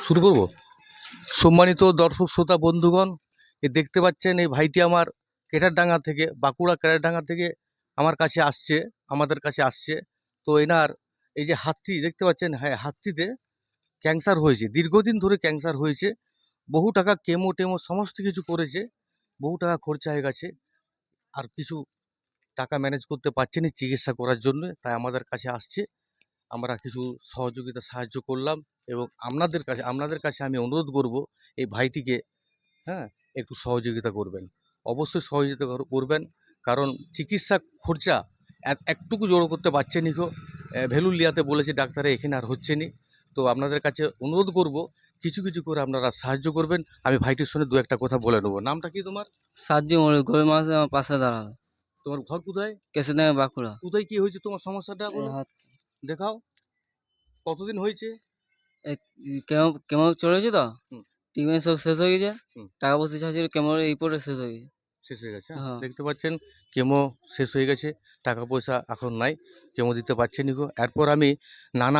শুরু করব। সম্মানিত দর্শক শ্রোতা বন্ধুগণ, দেখতে পাচ্ছেন এই ভাইটি আমার কেটারডাঙ্গা থেকে, বাঁকুড়া কেটারডাঙ্গা থেকে আমার কাছে আসছে, আমাদের কাছে আসছে। তো এনার এই যে হাতটি দেখতে পাচ্ছেন, হ্যাঁ হাতটিতে ক্যান্সার হয়েছে, দীর্ঘদিন ধরে ক্যান্সার হয়েছে। বহু টাকা কেমো টেমো সমস্ত কিছু করেছে, বহু টাকা খরচা হয়ে গেছে, আর কিছু টাকা ম্যানেজ করতে পারছে না চিকিৎসা করার জন্য, তাই আমাদের কাছে আসছে। আমরা কিছু সহযোগিতা সাহায্য করলাম, এবং আপনাদের কাছে আমি অনুরোধ করব এই ভাইটিকে, হ্যাঁ, একটু সহযোগিতা করবেন, অবশ্যই সহযোগিতা করবেন। কারণ চিকিৎসা খরচা একটুকু জোড়ো করতে পারছে নি, ভেলুলিয়াতে বলেছে ডাক্তারে, এখানে আর হচ্ছে নি। তো আপনাদের কাছে অনুরোধ করব কিছু কিছু করে আপনারা সাহায্য করবেন। আমি ভাইটির সঙ্গে দু একটা কথা বলে নেবো। নামটা কি তোমার? সাহায্য করে গরিব মানুষ আমার পাশে দাঁড়াবে। তোমার ঘর কোথায়? কেশিদাঙ্গা, বাঁকুড়া। কোথায় কি হয়েছে তোমার সমস্যাটা এই বলো, হাত দেখাও। কতদিন হয়েছে? এই কেমো কেমো চলেছে তো, হুম। ট্রিটমেন্ট সব শেষ হয়ে গেছে। হুম। টাকা পয়সা চাইছিল, কেমোর এই পরে শেষ হয়ে গেছে। শেষ হয়ে গেছে, হ্যাঁ? হ্যাঁ। দেখতে পাচ্ছেন কেমো শেষ হয়ে গেছে, টাকা পয়সা এখন নাই, কেমো দিতে পারছে নি গো। এরপর আমি নানা